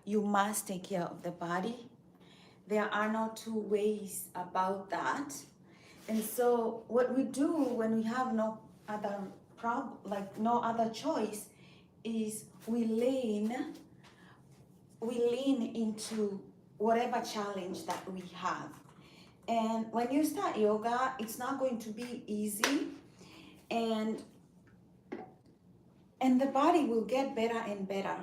you must take care of the body. There are no two ways about that. And so what we do when we have no other no other choice, is we lean into whatever challenge that we have. And when you start yoga, it's not going to be easy, and the body will get better and better,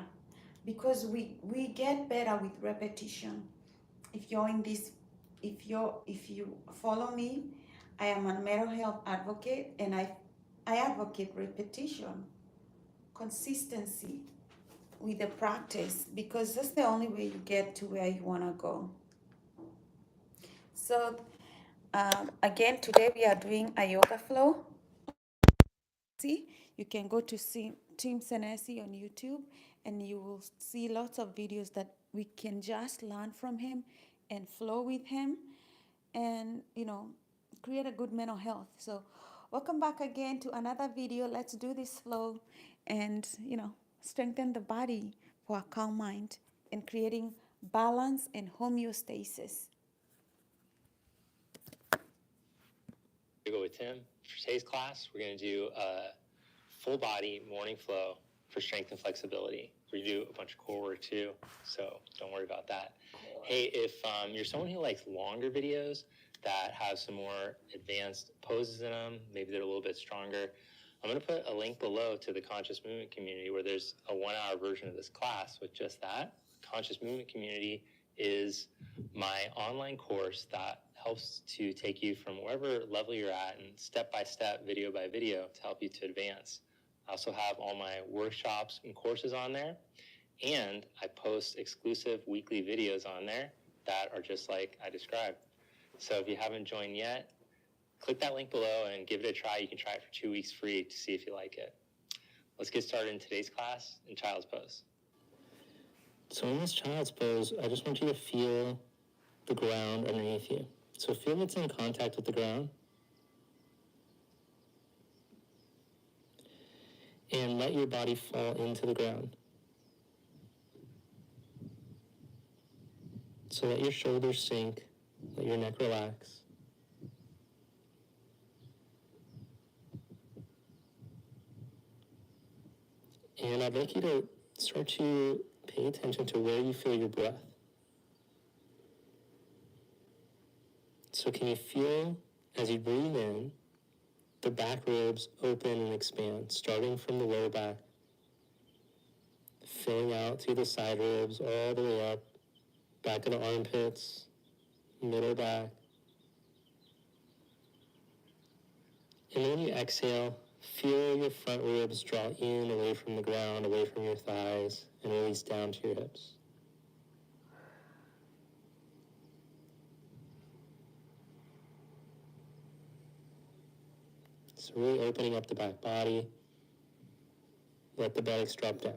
because we get better with repetition. If you're in this if you follow me, I am a mental health advocate, and I advocate repetition, consistency with the practice, because that's the only way you get to where you want to go. So again, today we are doing a yoga flow. See, you can go to see Tim Senesi on YouTube, and you will see lots of videos that we can just learn from him and flow with him, and create a good mental health. So welcome back again to another video. Let's do this flow and strengthen the body for a calm mind and creating balance and homeostasis. Go with Tim. For today's class, we're going to do a full body morning flow for strength and flexibility. We do a bunch of core work too, so don't worry about that. Hey, if you're someone who likes longer videos that have some more advanced poses in them, maybe they're a little bit stronger, I'm going to put a link below to the Conscious Movement Community, where there's a 1-hour version of this class with just that. Conscious Movement Community is my online course that helps to take you from wherever level you're at, and step by step, video by video, to help you to advance. I also have all my workshops and courses on there, and I post exclusive weekly videos on there that are just like I described. So if you haven't joined yet, click that link below and give it a try. You can try it for 2 weeks free to see if you like it. Let's get started in today's class in Child's Pose. So in this Child's Pose, I just want you to feel the ground underneath you. So feel it's in contact with the ground. And let your body fall into the ground. So let your shoulders sink, let your neck relax. And I'd like you to start to pay attention to where you feel your breath. So can you feel, as you breathe in, the back ribs open and expand, starting from the lower back, filling out through the side ribs, all the way up, back of the armpits, middle back. And then you exhale, feel your front ribs draw in, away from the ground, away from your thighs, and release down to your hips. So really opening up the back body. Let the buttocks drop down.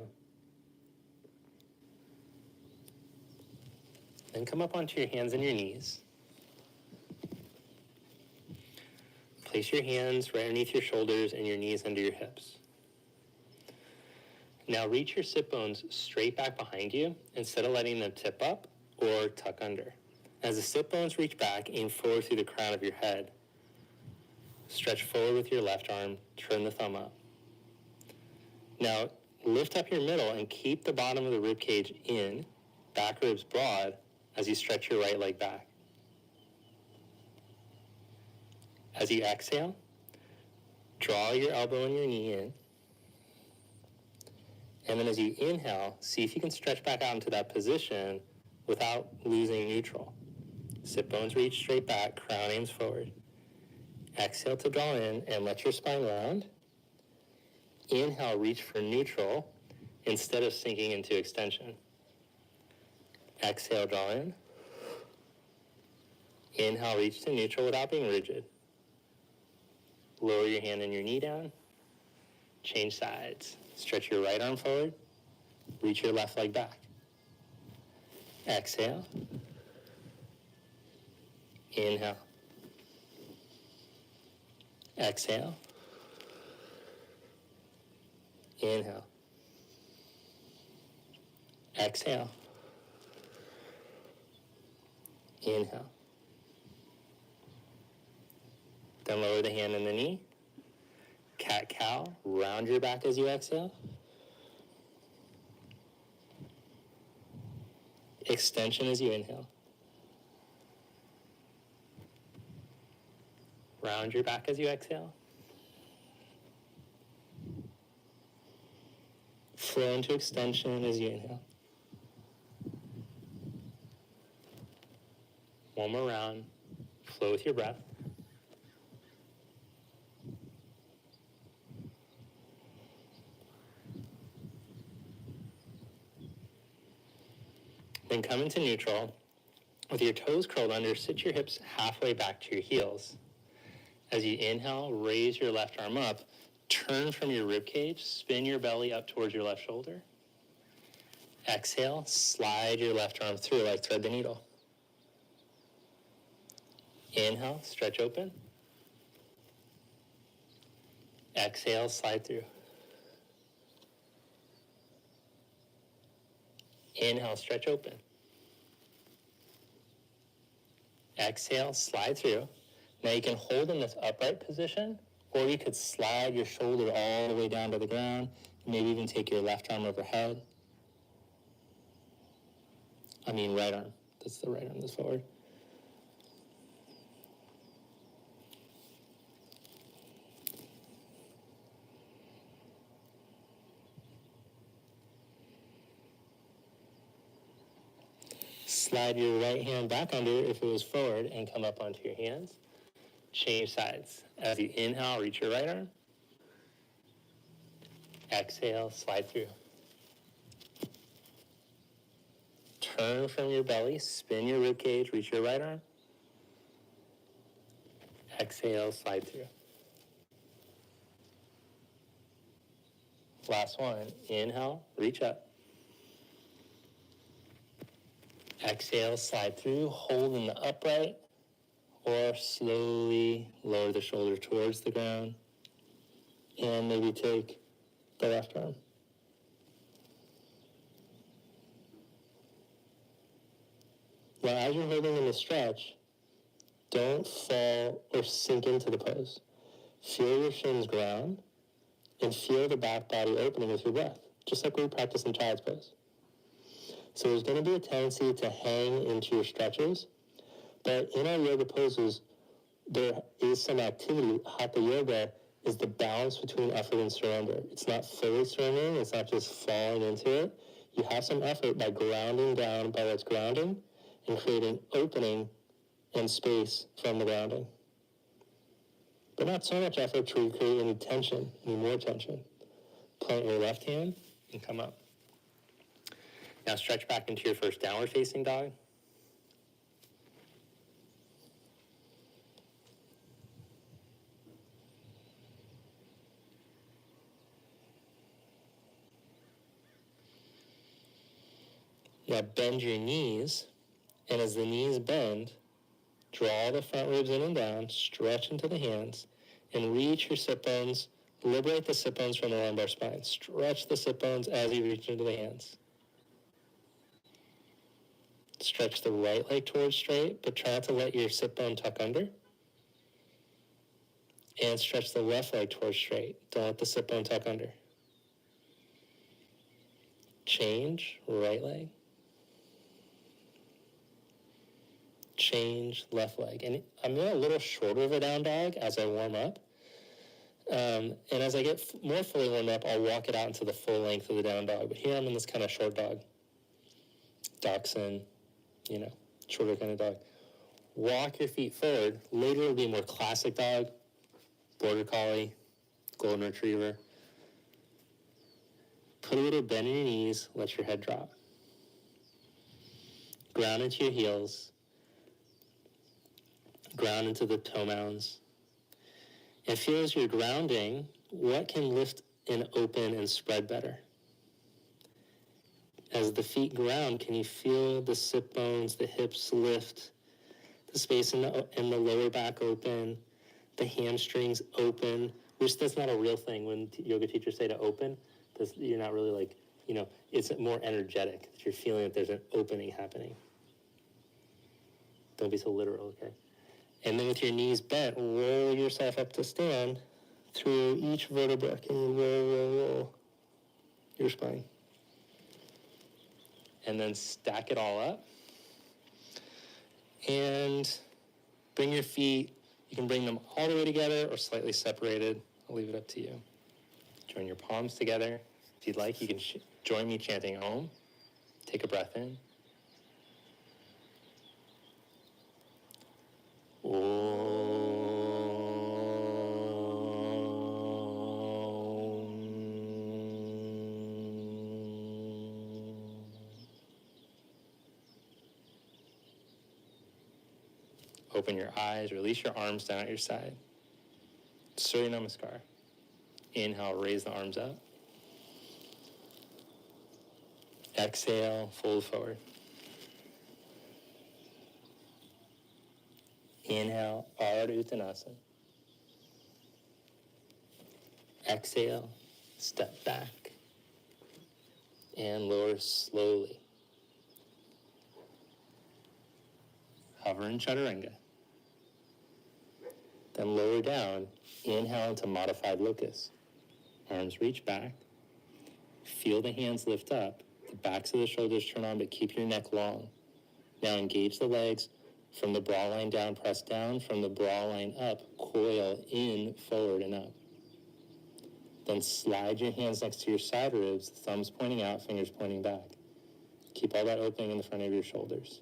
Then come up onto your hands and your knees. Place your hands right underneath your shoulders and your knees under your hips. Now reach your sit bones straight back behind you instead of letting them tip up or tuck under. As the sit bones reach back, aim forward through the crown of your head. Stretch forward with your left arm, turn the thumb up. Now lift up your middle and keep the bottom of the rib cage in, back ribs broad, as you stretch your right leg back. As you exhale, draw your elbow and your knee in. And then as you inhale, see if you can stretch back out into that position without losing neutral. Sit bones reach straight back, crown aims forward. Exhale to draw in and let your spine round. Inhale, reach for neutral instead of sinking into extension. Exhale, draw in. Inhale, reach to neutral without being rigid. Lower your hand and your knee down. Change sides. Stretch your right arm forward. Reach your left leg back. Exhale. Inhale. Exhale. Inhale. Exhale. Inhale. Then lower the hand and the knee. Cat-cow. Round your back as you exhale. Extension as you inhale. Round your back as you exhale. Flow into extension as you inhale. One more round. Flow with your breath. Then come into neutral. With your toes curled under, sit your hips halfway back to your heels. As you inhale, raise your left arm up. Turn from your rib cage. Spin your belly up towards your left shoulder. Exhale, slide your left arm through like thread the needle. Inhale, stretch open. Exhale, slide through. Inhale, stretch open. Exhale, slide through. Now you can hold in this upright position, or you could slide your shoulder all the way down to the ground, maybe even take your left arm overhead. Right arm. That's the right arm that's forward. Slide your right hand back under if it was forward and come up onto your hands. Change sides. As you inhale, reach your right arm. Exhale, slide through. Turn from your belly, spin your rib cage, reach your right arm. Exhale, slide through. Last one. Inhale, reach up. Exhale, slide through. Hold in the upright, or slowly lower the shoulder towards the ground. And maybe take the left arm. Now, as you're holding in the stretch, don't fall or sink into the pose. Feel your shins ground and feel the back body opening with your breath, just like we practice in child's pose. So there's going to be a tendency to hang into your stretches, but in our yoga poses, there is some activity. Hatha yoga is the balance between effort and surrender. It's not fully surrendering. It's not just falling into it. You have some effort by grounding down by what's grounding and creating opening and space from the grounding. But not so much effort to create any tension, any more tension. Plant your left hand and come up. Now stretch back into your first downward facing dog. Now bend your knees, and as the knees bend, draw the front ribs in and down, stretch into the hands, and reach your sit bones. Liberate the sit bones from the lumbar spine. Stretch the sit bones as you reach into the hands. Stretch the right leg towards straight, but try not to let your sit bone tuck under. And stretch the left leg towards straight. Don't let the sit bone tuck under. Change, right leg. Change, left leg. And I'm going a little shorter of a down dog as I warm up. And as I get more fully warmed up, I'll walk it out into the full length of the down dog. But here I'm in this kind of short dog. Dachshund, shorter kind of dog. Walk your feet forward. Later it'll be a more classic dog. Border Collie, Golden Retriever. Put a little bend in your knees. Let your head drop. Ground into your heels. Ground into the toe mounds. And feel as you're grounding, what can lift and open and spread better? As the feet ground, can you feel the sit bones, the hips lift, the space in the lower back open, the hamstrings open, which that's not a real thing when yoga teachers say to open. You're not really it's more energetic, that you're feeling that there's an opening happening. Don't be so literal, okay? And then with your knees bent, roll yourself up to stand through each vertebra. Can you roll your spine? And then stack it all up. And bring your feet, you can bring them all the way together or slightly separated. I'll leave it up to you. Join your palms together. If you'd like, you can join me chanting Om. Take a breath in. Open your eyes, release your arms down at your side. Surya Namaskar. Inhale, raise the arms up. Exhale, fold forward. Inhale, Ardha Uttanasana. Exhale, step back. And lower slowly. Hover in Chaturanga. Then lower down, inhale into modified locust. Arms reach back. Feel the hands lift up. The backs of the shoulders turn on, but keep your neck long. Now engage the legs. From the bra line down, press down. From the bra line up, coil in, forward, and up. Then slide your hands next to your side ribs, thumbs pointing out, fingers pointing back. Keep all that opening in the front of your shoulders.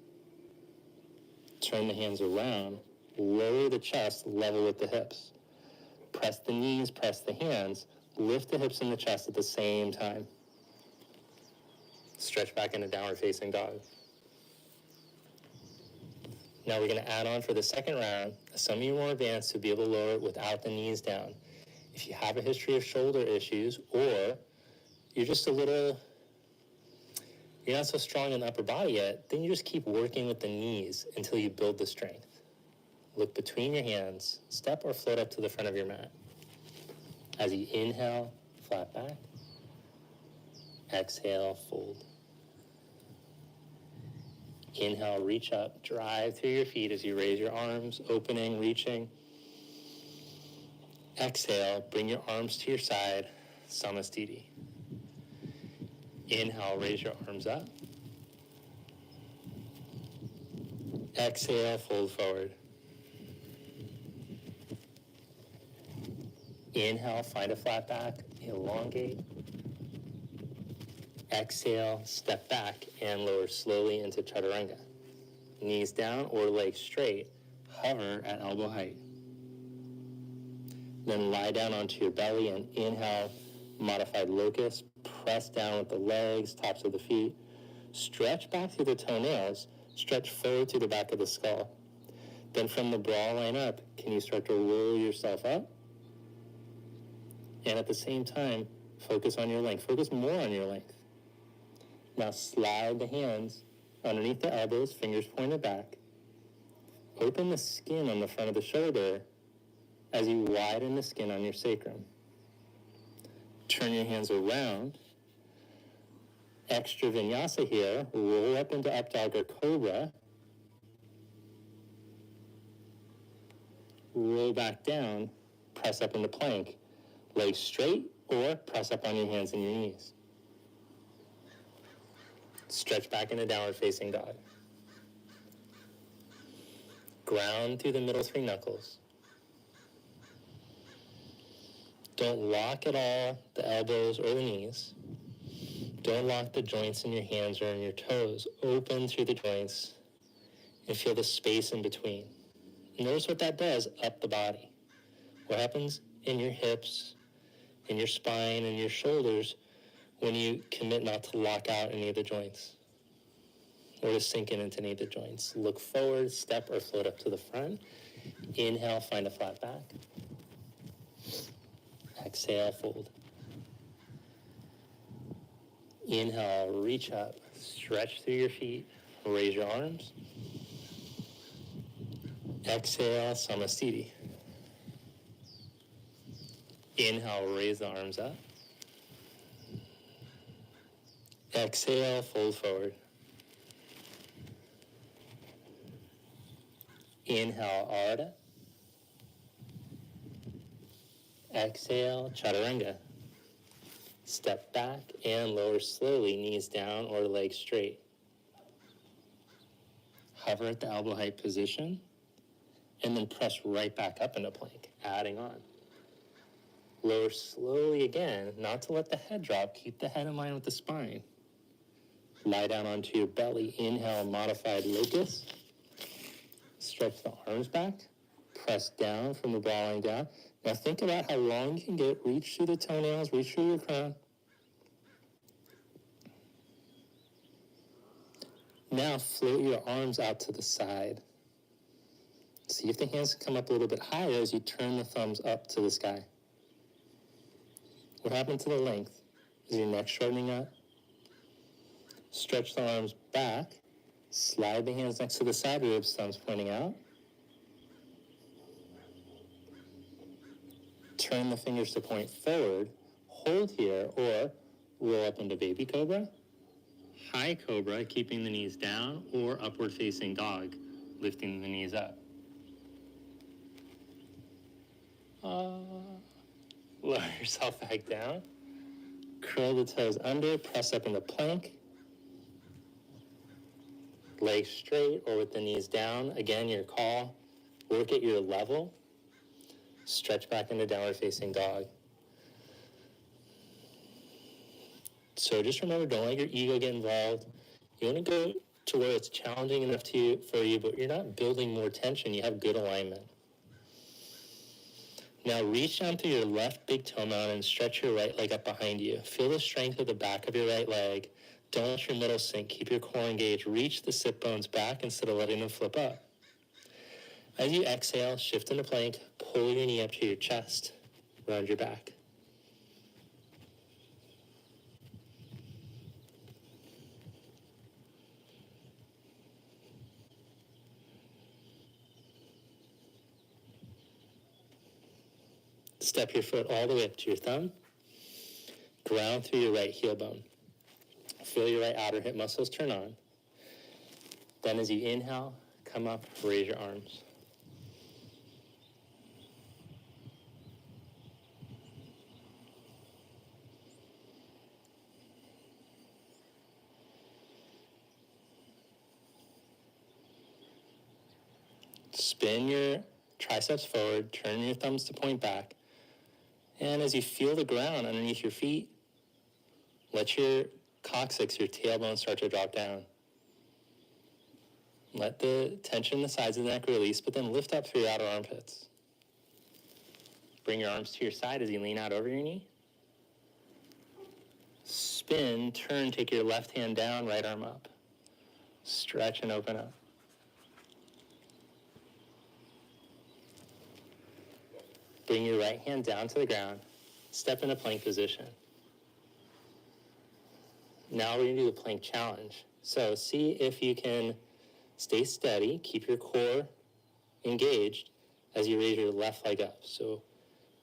Turn the hands around. Lower the chest, level with the hips. Press the knees, press the hands. Lift the hips and the chest at the same time. Stretch back into downward facing dog. Now we're going to add on for the second round. Some of you are more advanced to be able to lower it without the knees down. If you have a history of shoulder issues, or you're just you're not so strong in the upper body yet, then you just keep working with the knees until you build the strength. Look between your hands, step or float up to the front of your mat. As you inhale, flat back. Exhale, fold. Inhale, reach up, drive through your feet as you raise your arms, opening, reaching. Exhale, bring your arms to your side, Samastiti. Inhale, raise your arms up. Exhale, fold forward. Inhale, find a flat back, elongate. Exhale, step back and lower slowly into Chaturanga. Knees down or legs straight, hover at elbow height. Then lie down onto your belly and inhale, modified locust. Press down with the legs, tops of the feet. Stretch back through the toenails. Stretch forward to the back of the skull. Then from the bra line up, can you start to roll yourself up? And at the same time, focus on your length. Focus more on your length. Now slide the hands underneath the elbows, fingers pointed back. Open the skin on the front of the shoulder as you widen the skin on your sacrum. Turn your hands around. Extra vinyasa here. Roll up into up dog or cobra. Roll back down. Press up into plank. Legs straight or press up on your hands and your knees. Stretch back into downward facing dog. Ground through the middle three knuckles. Don't lock at all the elbows or the knees. Don't lock the joints in your hands or in your toes. Open through the joints and feel the space in between. Notice what that does up the body. What happens in your hips, in your spine, and your shoulders when you commit not to lock out any of the joints or to sink in into any of the joints. Look forward, step or float up to the front. Inhale, find a flat back. Exhale, fold. Inhale, reach up, stretch through your feet, raise your arms. Exhale, Samastiti. Inhale, raise the arms up. Exhale, fold forward. Inhale, Ardha. Exhale, Chaturanga. Step back and lower slowly, knees down or legs straight. Hover at the elbow height position, and then press right back up into plank, adding on. Lower slowly again, not to let the head drop. Keep the head in line with the spine. Lie down onto your belly. Inhale, modified locust. Stretch the arms back. Press down from the ball line down. Now think about how long you can get. Reach through the toenails, reach through your crown. Now float your arms out to the side. See if the hands can come up a little bit higher as you turn the thumbs up to the sky. What happened to the length? Is your neck shortening up? Stretch the arms back. Slide the hands next to the side ribs, thumbs pointing out. Turn the fingers to point forward. Hold here or roll up into baby cobra. High cobra, keeping the knees down, or upward facing dog, lifting the knees up. Lower yourself back down. Curl the toes under, press up into plank. Legs straight or with the knees down. Again, your call. Work at your level. Stretch back into downward facing dog. So just remember, don't let your ego get involved. You want to go to where it's challenging enough for you, but you're not building more tension. You have good alignment. Now reach down through your left big toe mountain and stretch your right leg up behind you. Feel the strength of the back of your right leg. Don't let your middle sink. Keep your core engaged. Reach the sit bones back instead of letting them flip up. As you exhale, shift into plank. Pull your knee up to your chest. Round your back. Step your foot all the way up to your thumb. Ground through your right heel bone. Feel your right outer hip muscles turn on. Then as you inhale, come up, raise your arms. Spin your triceps forward, turn your thumbs to point back. And as you feel the ground underneath your feet, let your coccyx, your tailbone, start to drop down. Let the tension in the sides of the neck release, but then lift up through your outer armpits. Bring your arms to your side as you lean out over your knee. Spin, turn, take your left hand down, right arm up. Stretch and open up. Bring your right hand down to the ground. Step into plank position. Now we're going to do the plank challenge. So see if you can stay steady, keep your core engaged as you raise your left leg up. So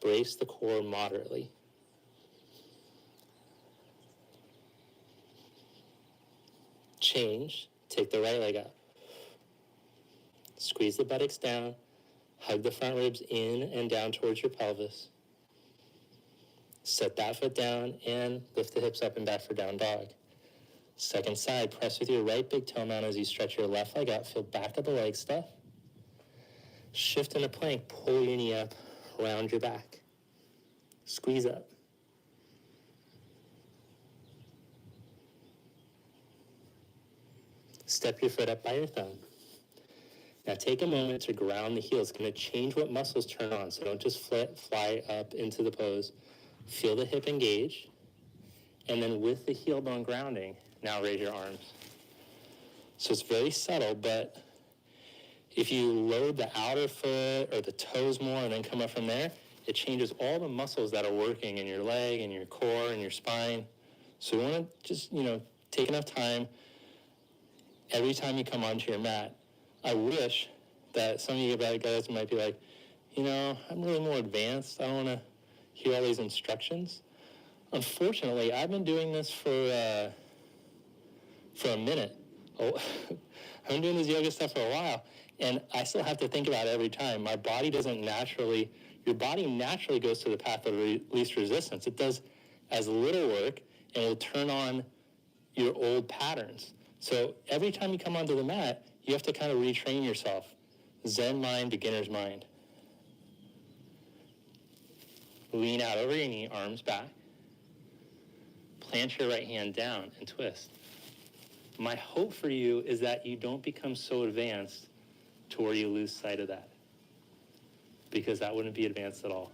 brace the core moderately. Change, take the right leg up. Squeeze the buttocks down. Hug the front ribs in and down towards your pelvis. Set that foot down and lift the hips up and back for down dog. Second side, press with your right big toe mountain as you stretch your left leg out. Feel back of the leg stuff. Shift into plank, pull your knee up, round your back. Squeeze up. Step your foot up by your thumb. Now take a moment to ground the heels. It's going to change what muscles turn on, so don't just fly up into the pose. Feel the hip engage, and then with the heel bone grounding, now raise your arms. So it's very subtle, but if you load the outer foot or the toes more and then come up from there, it changes all the muscles that are working in your leg and your core and your spine. So you want to just, take enough time every time you come onto your mat. I wish that some of you guys might be like, I'm really more advanced. I don't want to hear all these instructions. Unfortunately, I've been doing this for a minute. Oh, I've been doing this yoga stuff for a while, And I still have to think about it every time. Your body naturally goes to the path of least resistance. It does as little work and will turn on your old patterns. So every time you come onto the mat, you have to kind of retrain yourself. Zen mind, beginner's mind. Lean out over your knee, arms back. Plant your right hand down and twist. My hope for you is that you don't become so advanced to where you lose sight of that, because that wouldn't be advanced at all.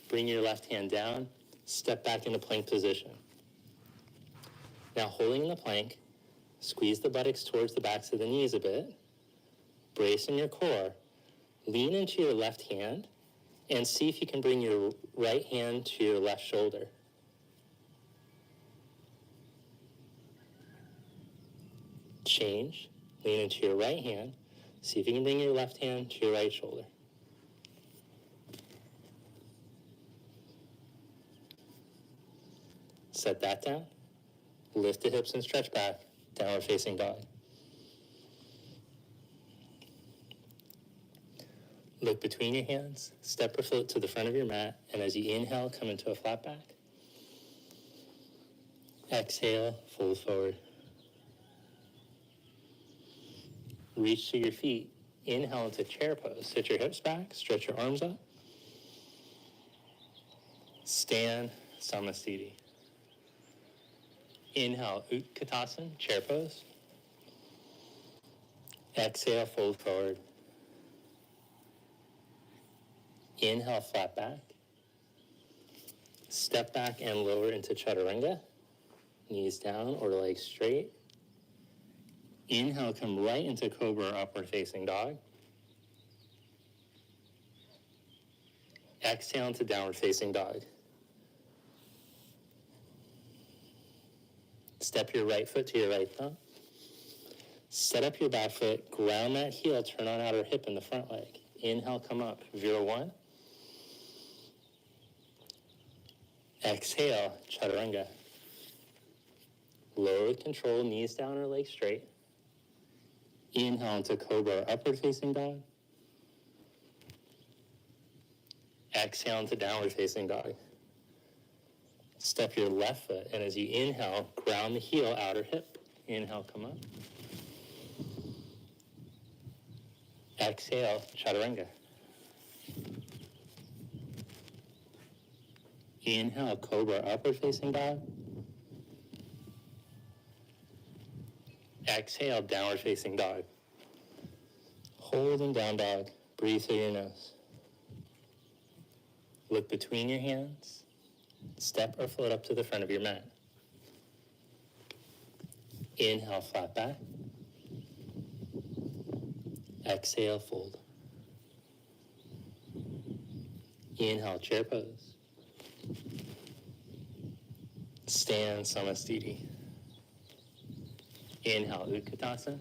Bring your left hand down, step back into plank position. Now holding in the plank, squeeze the buttocks towards the backs of the knees a bit, brace in your core, lean into your left hand, and see if you can bring your right hand to your left shoulder. Change, lean into your right hand, see if you can bring your left hand to your right shoulder. Set that down, lift the hips and stretch back, downward facing dog. Look between your hands, step or float to the front of your mat, and as you inhale, come into a flat back. Exhale, fold forward. Reach to your feet. Inhale into chair pose. Sit your hips back, stretch your arms up. Stand, Samasthiti. Inhale, Utkatasana, chair pose. Exhale, fold forward. Inhale, flat back. Step back and lower into Chaturanga. Knees down or legs straight. Inhale, come right into Cobra or upward facing dog. Exhale into downward facing dog. Step your right foot to your right thumb. Set up your back foot, ground that heel, turn on outer hip in the front leg. Inhale, come up, Vira 1. Exhale, Chaturanga. Lower with control, knees down or legs straight. Inhale into Cobra, upward facing dog. Exhale into downward facing dog. Step your left foot, and as you inhale, ground the heel, outer hip. Inhale, come up. Exhale, Chaturanga. Inhale, Cobra, upward facing dog. Exhale, downward facing dog. Holding down dog. Breathe through your nose. Look between your hands. Step or float up to the front of your mat. Inhale, flat back. Exhale, fold. Inhale, chair pose. Stand, Samasthiti. Inhale, Utkatasana.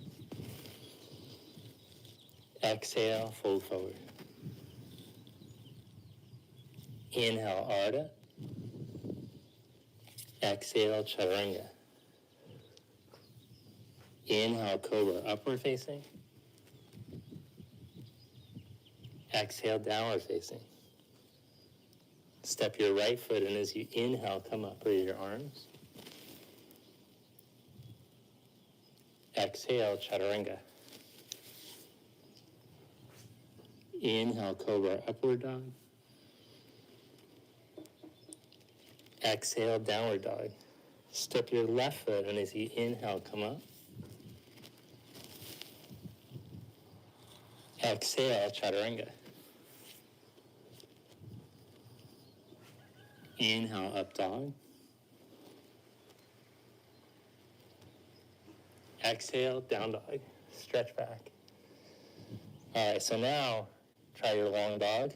Exhale, fold forward. Inhale, Ardha. Exhale, Chaturanga. Inhale, Cobra, upward facing. Exhale, downward facing. Step your right foot, and as you inhale, come up, raise your arms. Exhale, Chaturanga. Inhale, Cobra, upward dog. Exhale, downward dog. Step your left foot, and as you inhale, come up. Exhale, Chaturanga. Inhale, up dog. Exhale, down dog. Stretch back. All right, so now try your long dog.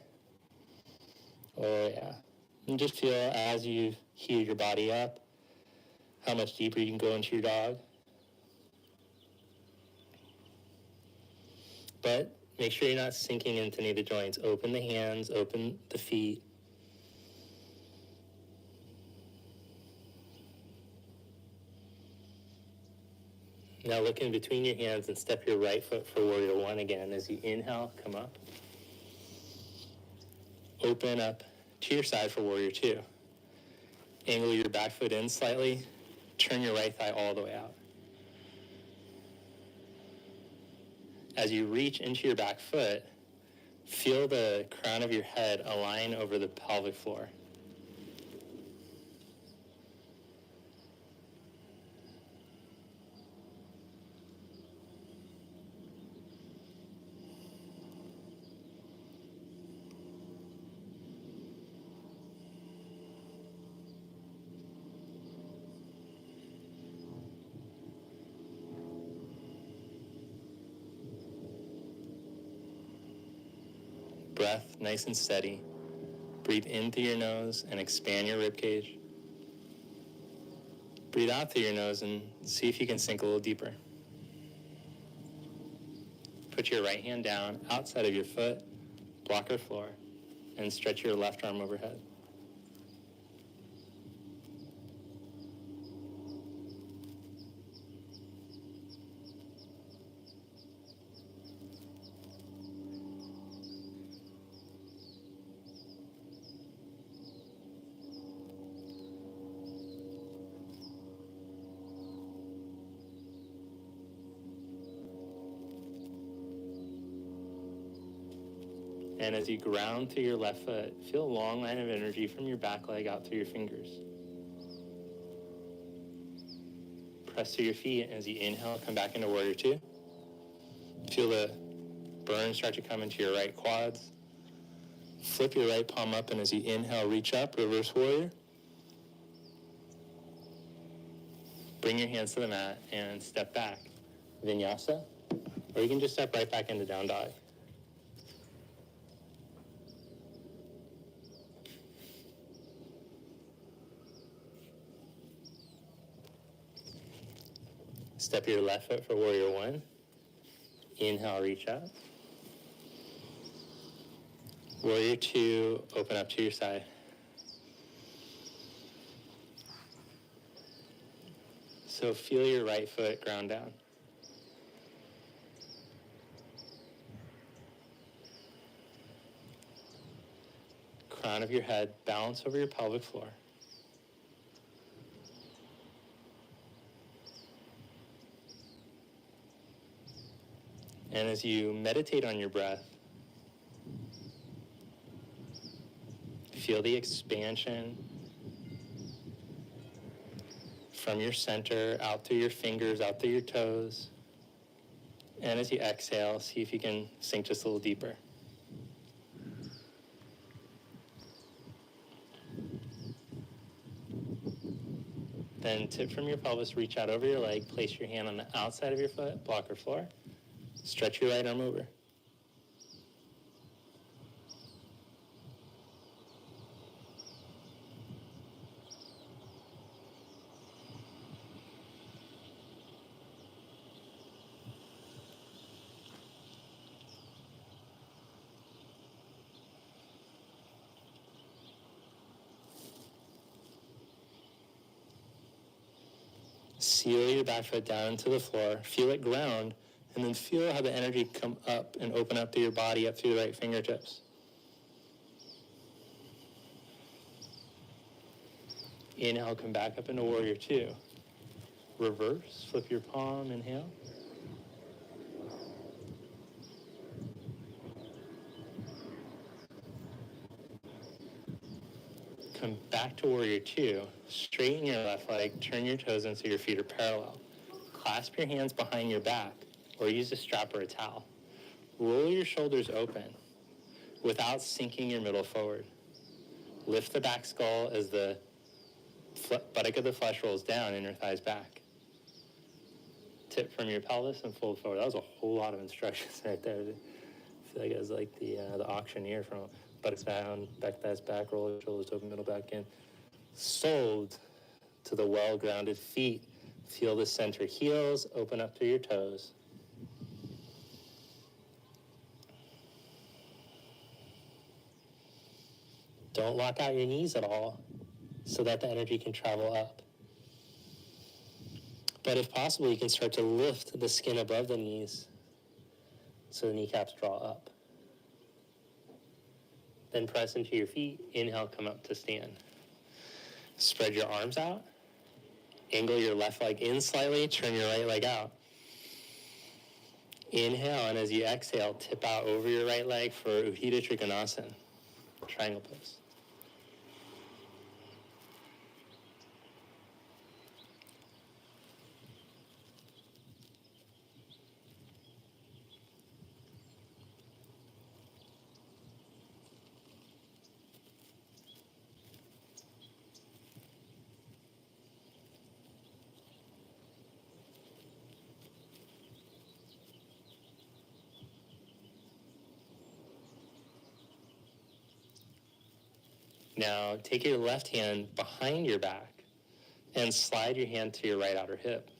Oh, yeah. And just feel as you heat your body up, how much deeper you can go into your dog. But make sure you're not sinking into any of the joints. Open the hands, open the feet. Now look in between your hands and step your right foot for warrior one again. As you inhale, come up. Open up to your side for warrior two. Angle your back foot in slightly. Turn your right thigh all the way out. As you reach into your back foot, feel the crown of your head align over the pelvic floor. Breath nice and steady. Breathe in through your nose and expand your rib cage. Breathe out through your nose and see if you can sink a little deeper. Put your right hand down outside of your foot, blocker floor, and stretch your left arm overhead. And as you ground through your left foot, feel a long line of energy from your back leg out through your fingers. Press through your feet. As you inhale, come back into warrior two. Feel the burn start to come into your right quads. Flip your right palm up, and as you inhale, reach up, reverse warrior. Bring your hands to the mat and step back. Vinyasa. Or you can just step right back into down dog. Step your left foot for warrior one. Inhale, reach up. Warrior two, open up to your side. So feel your right foot ground down. Crown of your head, balance over your pelvic floor. And as you meditate on your breath, feel the expansion from your center, out through your fingers, out through your toes. And as you exhale, see if you can sink just a little deeper. Then tip from your pelvis, reach out over your leg, place your hand on the outside of your foot, blocker floor. Stretch your right arm over. Seal your back foot down into the floor. Feel it ground, and then feel how the energy come up and open up through your body, up through the right fingertips. Inhale, come back up into warrior two. Reverse, flip your palm, inhale. Come back to warrior two. Straighten your left leg, turn your toes in so your feet are parallel. Clasp your hands behind your back, or use a strap or a towel. Roll your shoulders open without sinking your middle forward. Lift the back skull as the buttock of the flesh rolls down, inner thighs back. Tip from your pelvis and fold forward. That was a whole lot of instructions right there. I feel like it was like the auctioneer from buttocks down, back thighs back, roll your shoulders open, middle back in. Sold to the well-grounded feet. Feel the center heels, open up through your toes. Don't lock out your knees at all so that the energy can travel up. But if possible, you can start to lift the skin above the knees so the kneecaps draw up. Then press into your feet. Inhale, come up to stand. Spread your arms out. Angle your left leg in slightly. Turn your right leg out. Inhale, and as you exhale, tip out over your right leg for Utthita Trikonasana, triangle pose. Now, take your left hand behind your back and slide your hand to your right outer hip.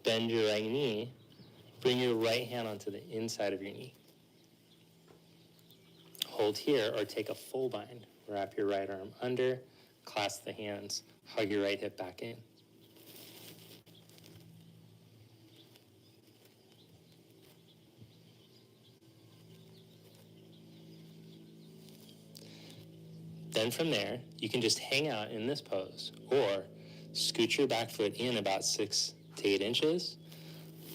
Bend your right knee. Bring your right hand onto the inside of your knee. Hold here or take a full bind. Wrap your right arm under, clasp the hands, hug your right hip back in. Then from there, you can just hang out in this pose or scoot your back foot in about 6 to 8 inches,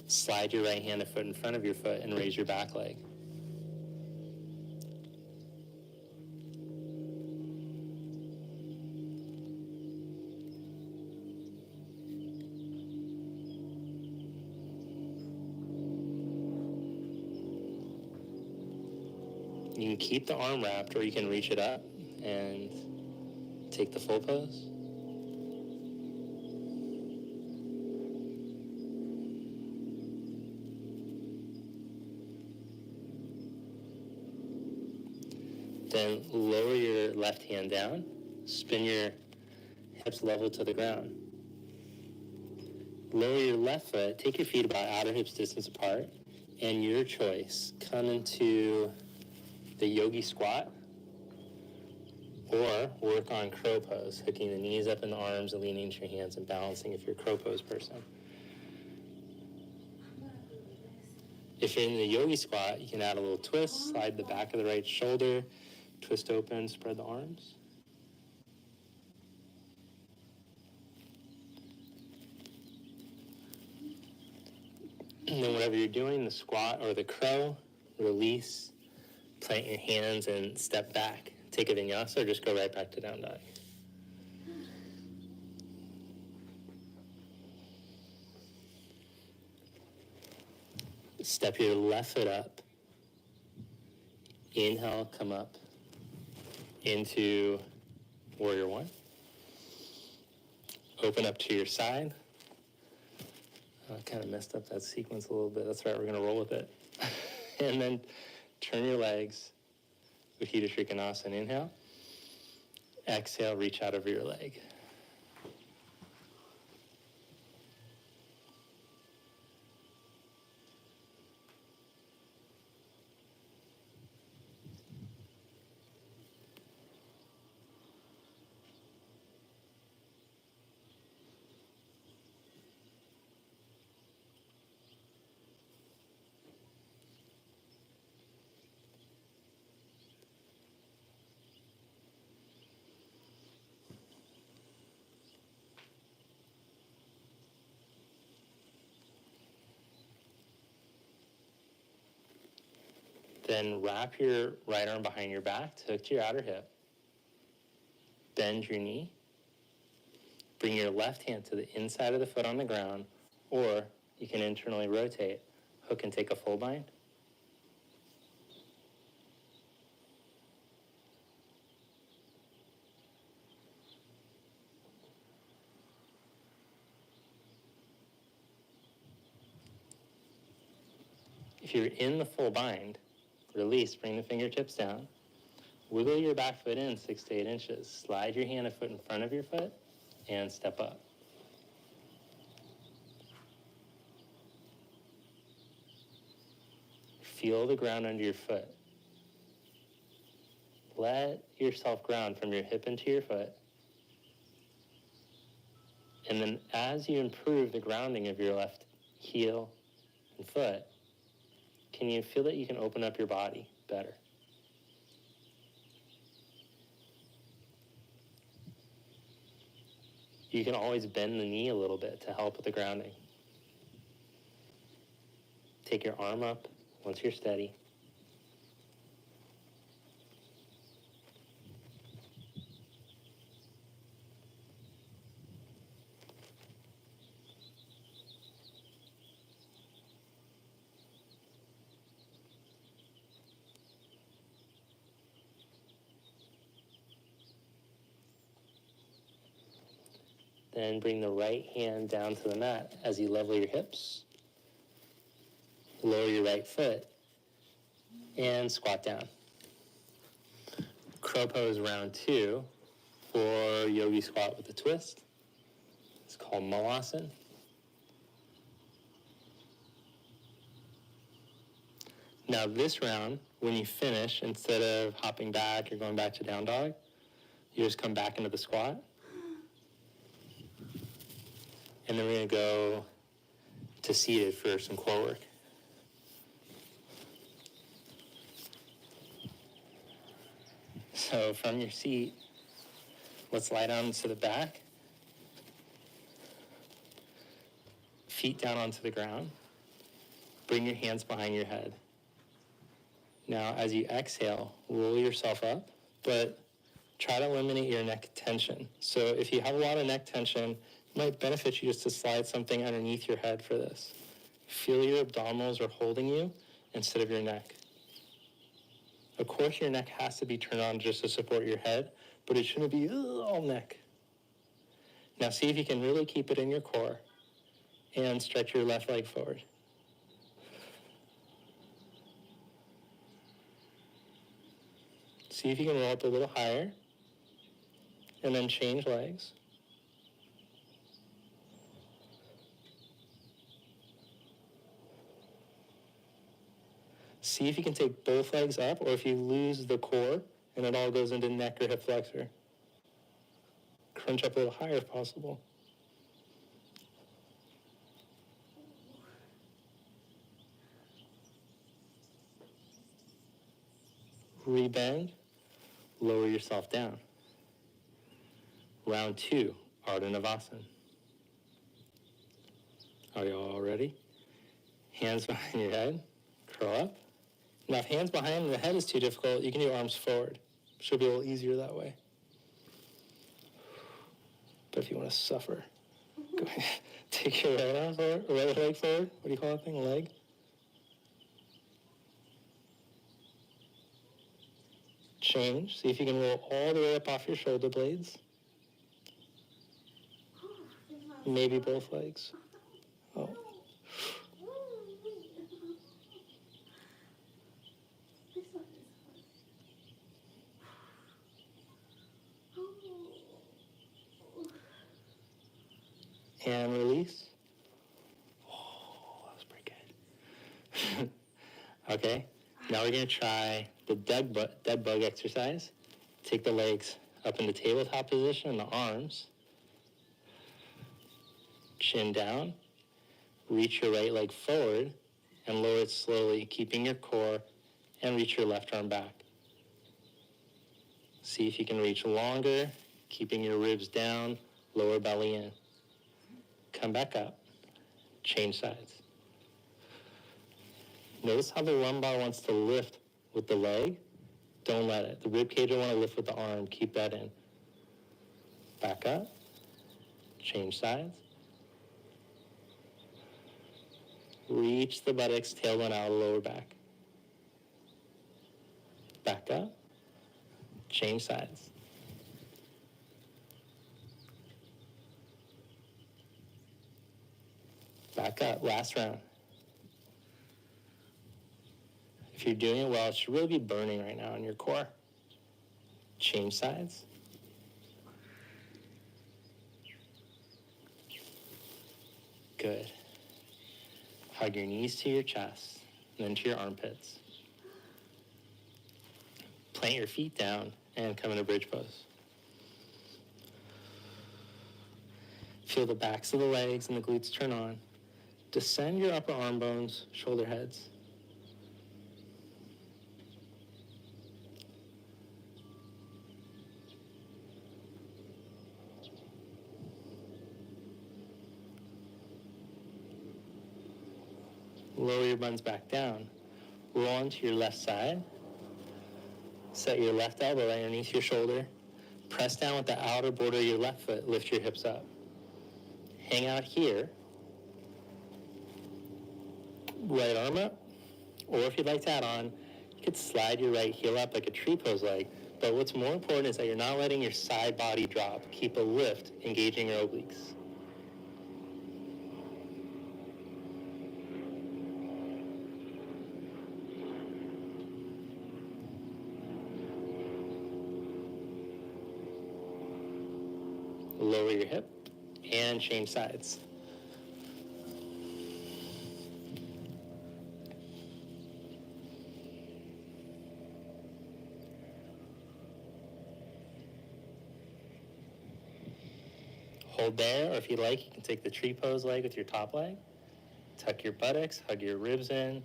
slide your right hand a foot in front of your foot and raise your back leg. You can keep the arm wrapped or you can reach it up and take the full pose. Then lower your left hand down, spin your hips level to the ground. Lower your left foot, take your feet about outer hips distance apart, and your choice, come into the Yogi squat, or work on crow pose, hooking the knees up in the arms and leaning into your hands and balancing if you're a crow pose person. If you're in the Yogi squat, you can add a little twist, slide the back of the right shoulder, twist open, spread the arms. And then whatever you're doing, the squat or the crow, release, plant your hands and step back. Take a vinyasa or just go right back to down dog. Step your left foot up. Inhale, come up into warrior one. Open up to your side. I kind of messed up that sequence a little bit. That's right, we're going to roll with it. And then turn your legs. Utthita Trikonasana, inhale. Exhale, reach out over your leg. Then wrap your right arm behind your back to hook to your outer hip. Bend your knee. Bring your left hand to the inside of the foot on the ground, or you can internally rotate. Hook and take a full bind. If you're in the full bind, release, bring the fingertips down. Wiggle your back foot in 6 to 8 inches. Slide your hand a foot in front of your foot and step up. Feel the ground under your foot. Let yourself ground from your hip into your foot And then as you improve the grounding of your left heel and foot, can you feel that you can open up your body better? You can always bend the knee a little bit to help with the grounding. Take your arm up once you're steady. Then bring the right hand down to the mat as you level your hips. Lower your right foot and squat down. Crow pose round 2 for yogi squat with a twist. It's called Malasana. Now this round, when you finish, instead of hopping back or going back to down dog, you just come back into the squat. And then we're going to go to seated for some core work. So from your seat, let's lie down to the back. Feet down onto the ground. Bring your hands behind your head. Now, as you exhale, roll yourself up, but try to eliminate your neck tension. So if you have a lot of neck tension, it might benefit you just to slide something underneath your head for this. Feel your abdominals are holding you instead of your neck. Of course, your neck has to be turned on just to support your head, but it shouldn't be all neck. Now see if you can really keep it in your core and stretch your left leg forward. See if you can roll up a little higher and then change legs. See if you can take both legs up, or if you lose the core and it all goes into neck or hip flexor. Crunch up a little higher if possible. Rebend, lower yourself down. Round 2, Ardha Navasana. Are you all ready? Hands behind your head, curl up. Now if hands behind the head is too difficult, you can do arms forward. Should be a little easier that way. But if you want to suffer, go ahead. Take your right arm forward, or right leg forward. What do you call that thing? A leg? Change. See if you can roll all the way up off your shoulder blades. Maybe both legs. Oh. And release. Oh, that was pretty good. Okay, now we're going to try the dead bug exercise. Take the legs up into tabletop position and the arms. Chin down. Reach your right leg forward and lower it slowly, keeping your core, and reach your left arm back. See if you can reach longer, keeping your ribs down, lower belly in. Come back up. Change sides. Notice how the lumbar wants to lift with the leg. Don't let it. The rib cage will want to lift with the arm. Keep that in. Back up. Change sides. Reach the buttocks, tailbone out, lower back. Back up. Change sides. Back up. Last round. If you're doing it well, it should really be burning right now in your core. Change sides. Good. Hug your knees to your chest, and then to your armpits. Plant your feet down and come into bridge pose. Feel the backs of the legs and the glutes turn on. Descend your upper arm bones, shoulder heads. Lower your buns back down. Roll onto your left side. Set your left elbow right underneath your shoulder. Press down with the outer border of your left foot. Lift your hips up. Hang out here. Right arm up. Or if you'd like to add on, you could slide your right heel up like a tree pose leg. But what's more important is that you're not letting your side body drop. Keep a lift, engaging your obliques. Lower your hip and change sides. Hold there, or if you like, you can take the tree pose leg with your top leg. Tuck your buttocks, hug your ribs in,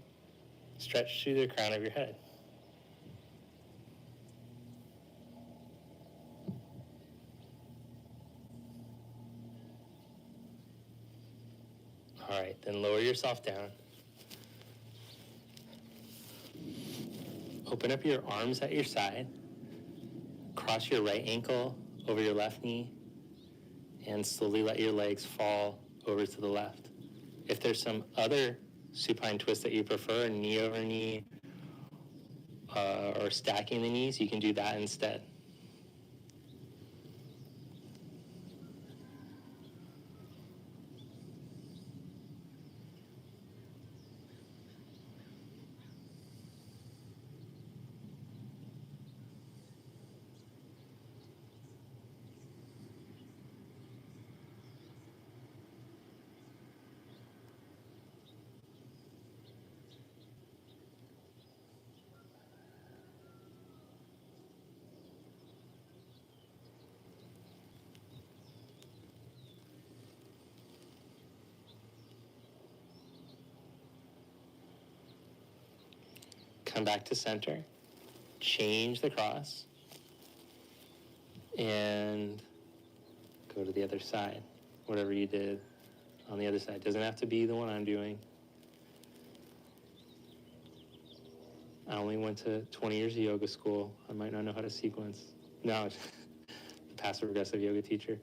stretch through the crown of your head. All right, then lower yourself down. Open up your arms at your side. Cross your right ankle over your left knee, and slowly let your legs fall over to the left. If there's some other supine twist that you prefer, knee over knee, or stacking the knees, you can do that instead. Come back to center, change the cross, and go to the other side. Whatever you did on the other side. Doesn't have to be the one I'm doing. I only went to 20 years of yoga school. I might not know how to sequence. No, the passive progressive yoga teacher.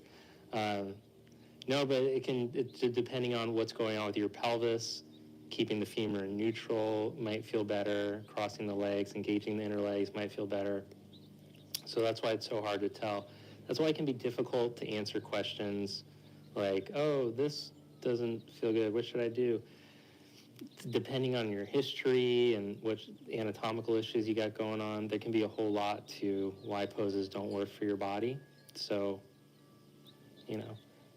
No, but depending on what's going on with your pelvis, keeping the femur neutral might feel better. Crossing the legs, engaging the inner legs might feel better. So that's why it's so hard to tell. That's why it can be difficult to answer questions like, oh, this doesn't feel good. What should I do? Depending on your history and what anatomical issues you got going on, there can be a whole lot to why poses don't work for your body. So,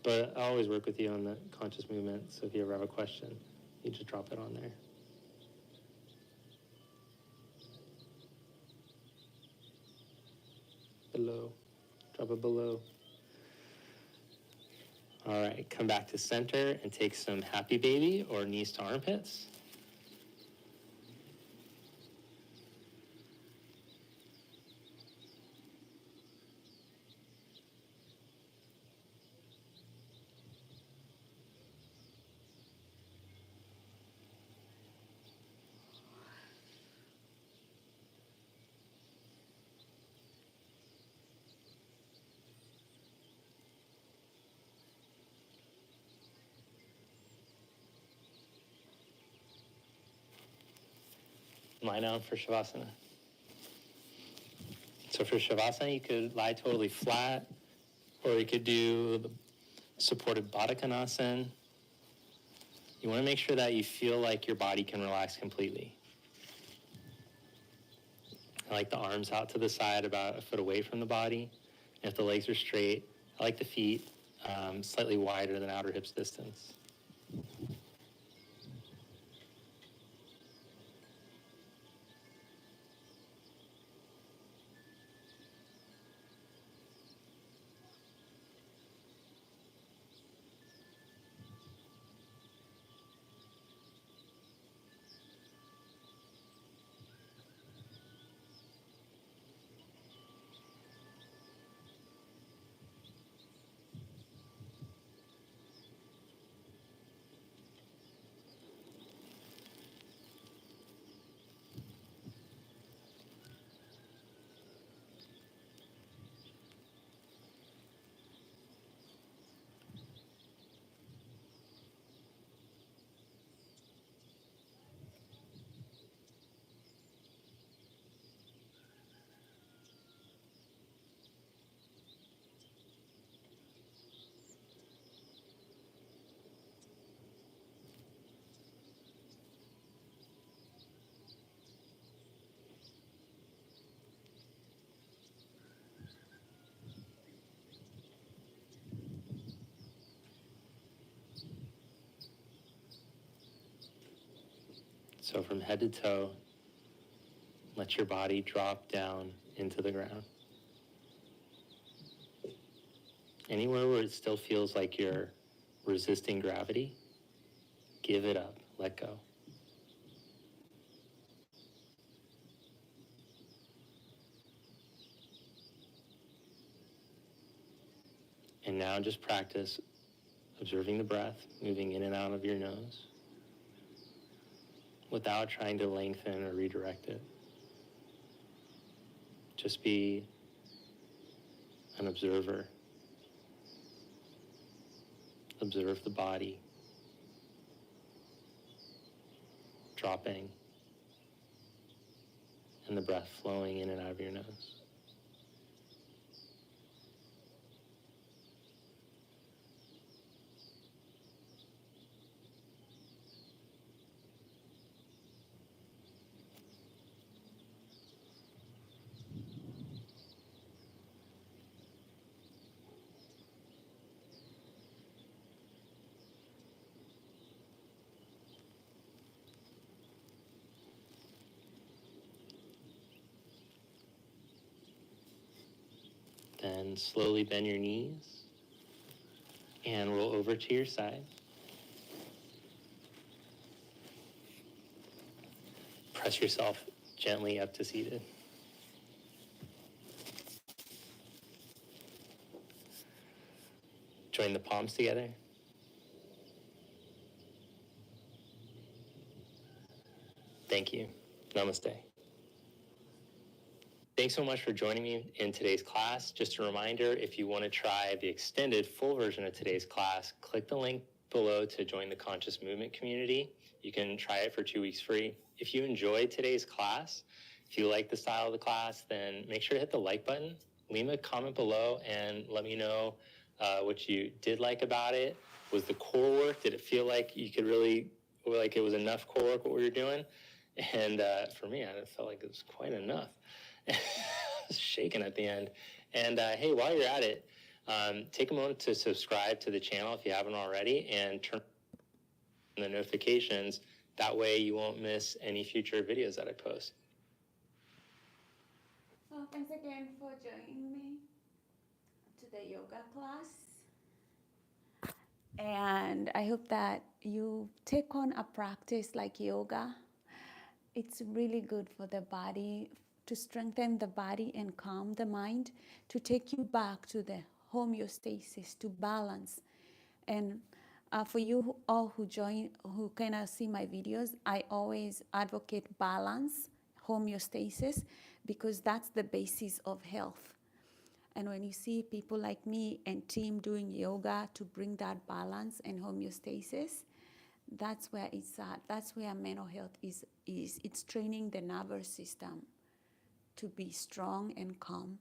but I always work with you on the conscious movement. So if you ever have a question, you just drop it on there. Below. Drop it below. All right, come back to center and take some happy baby or knees to armpits. Lie down for Savasana. So for Savasana, you could lie totally flat, or you could do the supported Baddha Konasana. You want to make sure that you feel like your body can relax completely. I like the arms out to the side, about a foot away from the body. And if the legs are straight, I like the feet slightly wider than outer hips distance. So from head to toe, let your body drop down into the ground. Anywhere where it still feels like you're resisting gravity, give it up, let go. And now just practice observing the breath, moving in and out of your nose without trying to lengthen or redirect it. Just be an observer. Observe the body dropping and the breath flowing in and out of your nose. Then slowly bend your knees and roll over to your side. Press yourself gently up to seated. Join the palms together. Thank you. Namaste. Thanks so much for joining me in today's class. Just a reminder, if you want to try the extended full version of today's class, click the link below to join the Conscious Movement community. You can try it for 2 weeks free. If you enjoyed today's class, if you like the style of the class, then make sure to hit the like button, leave a comment below, and let me know what you did like about it. Was the core work, did it feel like you could really, like it was enough core work what we were doing? And for me, I felt like it was quite enough. I was shaking at the end. And hey, while you're at it, take a moment to subscribe to the channel if you haven't already, and turn on the notifications. That way you won't miss any future videos that I post. So thanks again for joining me to the yoga class. And I hope that you take on a practice like yoga. It's really good for the body, to strengthen the body and calm the mind, to take you back to the homeostasis, to balance. And for you all who cannot see my videos, I always advocate balance, homeostasis, because that's the basis of health. And when you see people like me and team doing yoga to bring that balance and homeostasis, that's where it's at. That's where mental health is. It's training the nervous system to be strong and calm.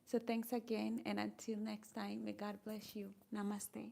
So thanks again, and until next time, may God bless you. Namaste.